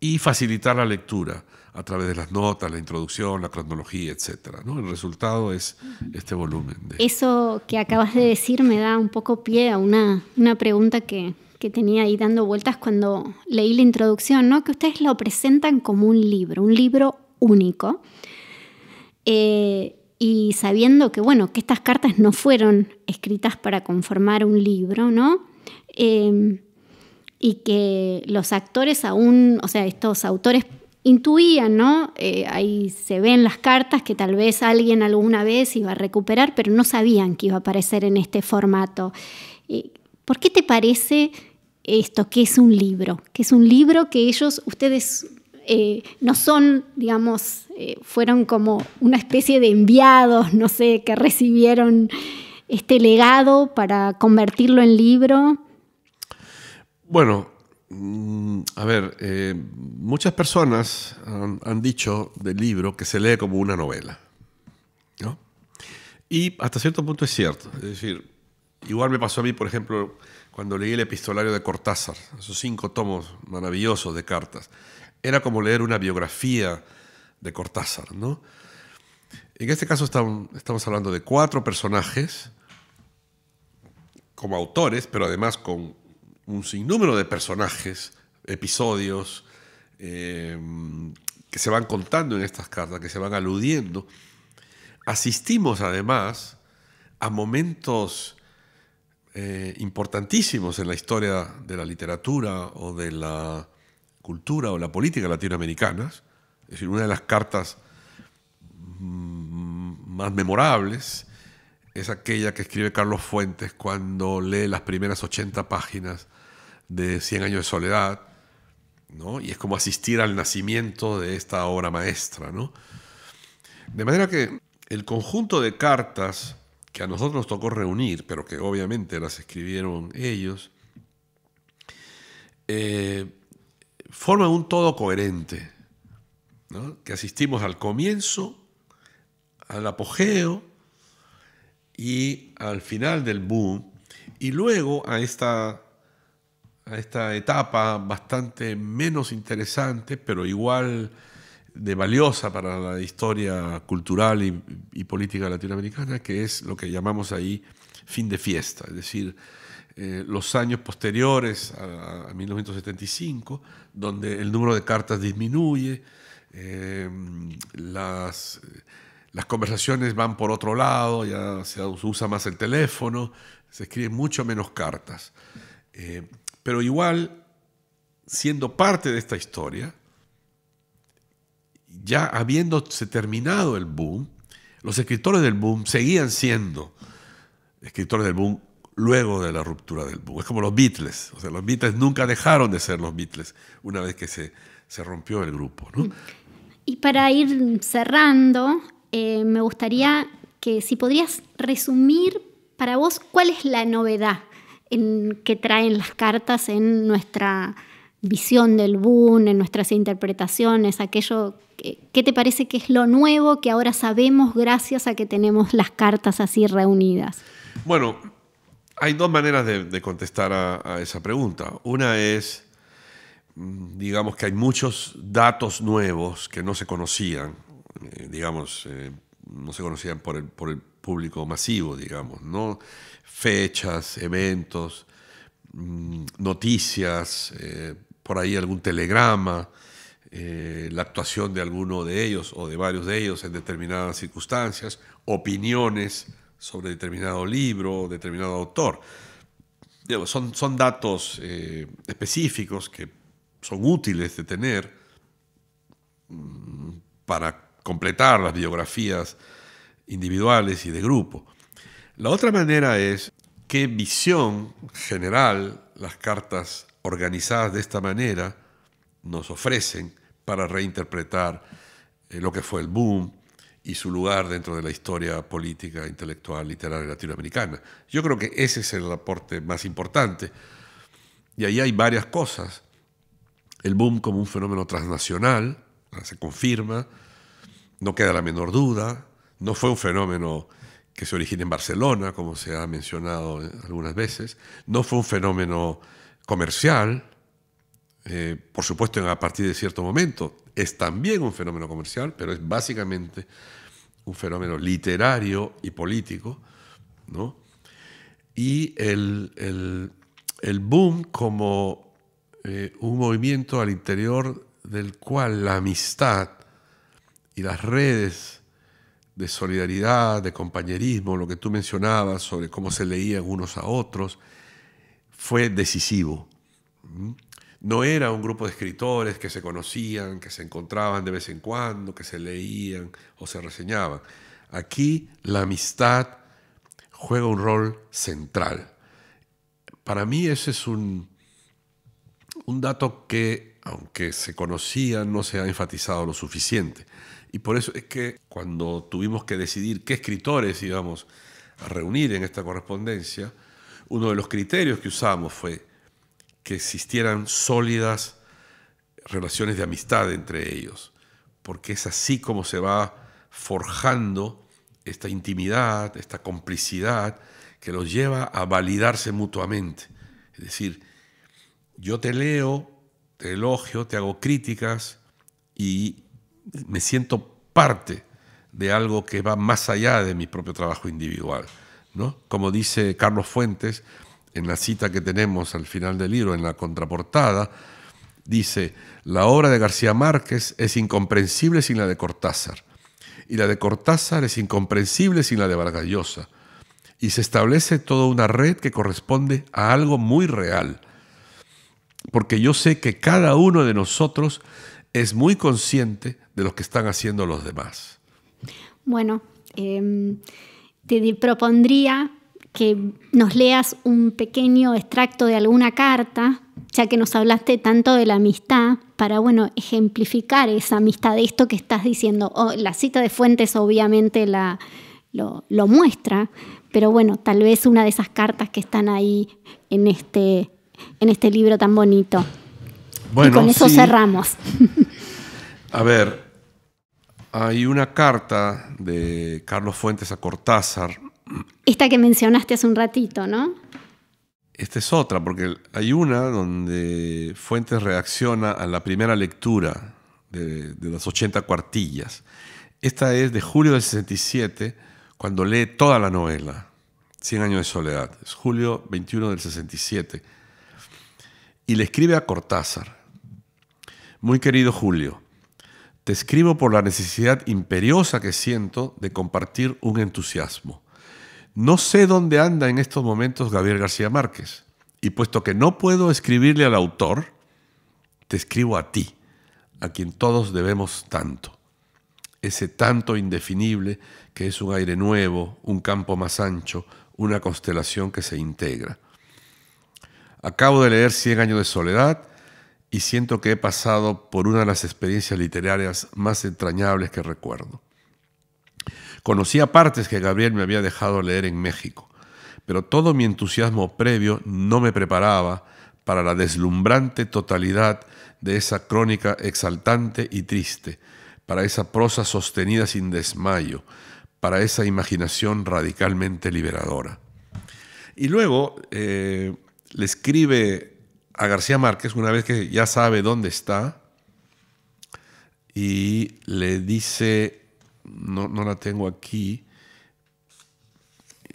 y facilitar la lectura a través de las notas, la introducción, la cronología, etc., ¿no? El resultado es este volumen. Eso que acabas de decir me da un poco pie a una pregunta que tenía ahí dando vueltas cuando leí la introducción, ¿no? Que ustedes lo presentan como un libro único, y sabiendo que, bueno, que estas cartas no fueron escritas para conformar un libro, ¿no? Y que los actores aún, o sea, estos autores intuían, ¿no? Ahí se ven las cartas que tal vez alguien alguna vez iba a recuperar, pero no sabían que iba a aparecer en este formato. ¿Por qué te parece esto, que es un libro? Que es un libro que ustedes no son, digamos, fueron como una especie de enviados, no sé, que recibieron este legado para convertirlo en libro. Bueno, a ver, muchas personas han dicho del libro que se lee como una novela, ¿no? Y hasta cierto punto es cierto. Es decir, igual me pasó a mí, por ejemplo, cuando leí el epistolario de Cortázar, esos 5 tomos maravillosos de cartas. Era como leer una biografía de Cortázar, ¿no? En este caso estamos hablando de 4 personajes como autores, pero además con un sinnúmero de personajes, episodios que se van contando en estas cartas, que se van aludiendo. Asistimos además a momentos importantísimos en la historia de la literatura o de la cultura o la política latinoamericanas. Es decir, una de las cartas más memorables es aquella que escribe Carlos Fuentes cuando lee las primeras 80 páginas de 100 años de soledad, ¿no? Y es como asistir al nacimiento de esta obra maestra, ¿no? De manera que el conjunto de cartas que a nosotros nos tocó reunir, pero que obviamente las escribieron ellos, forman un todo coherente, ¿no? Que asistimos al comienzo, al apogeo y al final del boom, y luego a esta etapa bastante menos interesante, pero igual de valiosa para la historia cultural y política latinoamericana, que es lo que llamamos ahí fin de fiesta, es decir, los años posteriores a 1975, donde el número de cartas disminuye, las conversaciones van por otro lado, ya se usa más el teléfono, se escriben mucho menos cartas. Pero igual, siendo parte de esta historia, ya habiéndose terminado el boom, los escritores del boom seguían siendo escritores del boom luego de la ruptura del boom. Es como los Beatles. O sea, los Beatles nunca dejaron de ser los Beatles una vez que se rompió el grupo, ¿no? Y para ir cerrando, me gustaría que si podrías resumir para vos cuál es la novedad que traen las cartas en nuestra visión del boom, en nuestras interpretaciones, aquello. ¿Qué te parece que es lo nuevo que ahora sabemos gracias a que tenemos las cartas así reunidas? Bueno, hay dos maneras de contestar a esa pregunta. Una es, digamos que hay muchos datos nuevos que no se conocían, no se conocían por el público masivo, digamos, ¿no? Fechas, eventos, noticias, por ahí algún telegrama, la actuación de alguno de ellos o de varios de ellos en determinadas circunstancias, opiniones sobre determinado libro o determinado autor. Son datos específicos que son útiles de tener para completar las biografías individuales y de grupo. La otra manera es qué visión general las cartas organizadas de esta manera nos ofrecen para reinterpretar lo que fue el boom y su lugar dentro de la historia política, intelectual, literaria latinoamericana. Yo creo que ese es el aporte más importante. Y ahí hay varias cosas. El boom como un fenómeno transnacional, se confirma, no queda la menor duda. No fue un fenómeno que se origina en Barcelona, como se ha mencionado algunas veces. No fue un fenómeno comercial. Por supuesto, a partir de cierto momento es también un fenómeno comercial, pero es básicamente un fenómeno literario y político, ¿no? Y el boom como un movimiento al interior del cual la amistad y las redes de solidaridad, de compañerismo, lo que tú mencionabas sobre cómo se leían unos a otros, fue decisivo. No era un grupo de escritores que se conocían, que se encontraban de vez en cuando, que se leían o se reseñaban. Aquí la amistad juega un rol central. Para mí ese es un dato que, aunque se conocía, no se ha enfatizado lo suficiente. Y por eso es que cuando tuvimos que decidir qué escritores íbamos a reunir en esta correspondencia, uno de los criterios que usamos fue que existieran sólidas relaciones de amistad entre ellos, porque es así como se va forjando esta intimidad, esta complicidad que los lleva a validarse mutuamente. Es decir, yo te leo, te elogio, te hago críticas y me siento parte de algo que va más allá de mi propio trabajo individual, ¿no? Como dice Carlos Fuentes, en la cita que tenemos al final del libro, en la contraportada, dice: la obra de García Márquez es incomprensible sin la de Cortázar, y la de Cortázar es incomprensible sin la de Vargas Llosa, y se establece toda una red que corresponde a algo muy real, porque yo sé que cada uno de nosotros es muy consciente de lo que están haciendo los demás. Bueno, te propondría que nos leas un pequeño extracto de alguna carta, ya que nos hablaste tanto de la amistad, para, ejemplificar esa amistad, de esto que estás diciendo. La cita de Fuentes obviamente lo muestra, pero tal vez una de esas cartas que están ahí en este libro tan bonito. Y con eso cerramos. A ver, hay una carta de Carlos Fuentes a Cortázar. Esta que mencionaste hace un ratito, ¿no? Esta es otra, porque hay una donde Fuentes reacciona a la primera lectura de las 80 cuartillas. Esta es de julio del 67, cuando lee toda la novela, 100 años de soledad. Es julio 21 del 67. Y le escribe a Cortázar: muy querido Julio, te escribo por la necesidad imperiosa que siento de compartir un entusiasmo. No sé dónde anda en estos momentos Gabriel García Márquez, y puesto que no puedo escribirle al autor, te escribo a ti, a quien todos debemos tanto. Ese tanto indefinible que es un aire nuevo, un campo más ancho, una constelación que se integra. Acabo de leer 100 años de soledad y siento que he pasado por una de las experiencias literarias más entrañables que recuerdo. Conocía partes que Gabriel me había dejado leer en México, pero todo mi entusiasmo previo no me preparaba para la deslumbrante totalidad de esa crónica exaltante y triste, para esa prosa sostenida sin desmayo, para esa imaginación radicalmente liberadora. Y luego le escribe a García Márquez, una vez que ya sabe dónde está, y le dice, no la tengo aquí,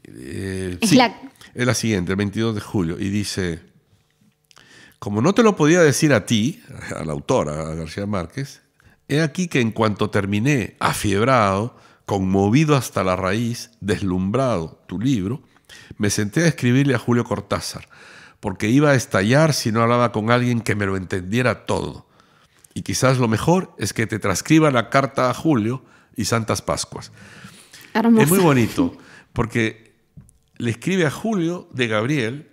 es la siguiente, el 22 de julio, y dice: como no te lo podía decir a ti, al autor, a García Márquez, he aquí que en cuanto terminé, afiebrado, conmovido hasta la raíz, deslumbrado tu libro, me senté a escribirle a Julio Cortázar, porque iba a estallar si no hablaba con alguien que me lo entendiera todo. Y quizás lo mejor es que te transcriba la carta a Julio y Santas Pascuas. Hermoso. Es muy bonito, porque le escribe a Julio de Gabriel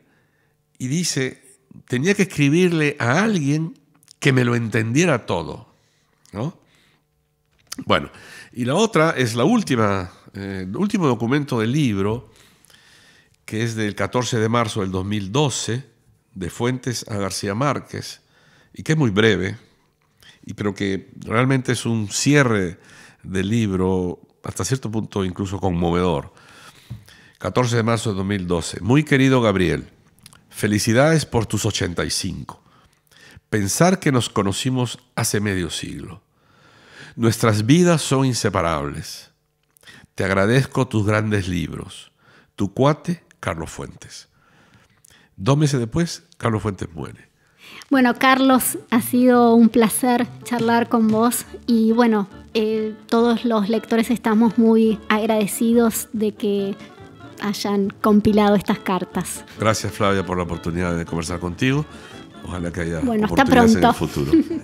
y dice: tenía que escribirle a alguien que me lo entendiera todo, ¿no? Bueno, y la otra es el último documento del libro, que es del 14 de marzo del 2012, de Fuentes a García Márquez, y que es muy breve, pero que realmente es un cierre del libro, hasta cierto punto incluso conmovedor. 14 de marzo de 2012. Muy querido Gabriel, felicidades por tus 85. Pensar que nos conocimos hace medio siglo. Nuestras vidas son inseparables. Te agradezco tus grandes libros. Tu cuate, Carlos Fuentes. 2 meses después, Carlos Fuentes muere. Bueno, Carlos, ha sido un placer charlar con vos y bueno, todos los lectores estamos muy agradecidos de que hayan compilado estas cartas. Gracias, Flavia, por la oportunidad de conversar contigo. Ojalá que haya bueno, hasta oportunidades pronto. en el futuro.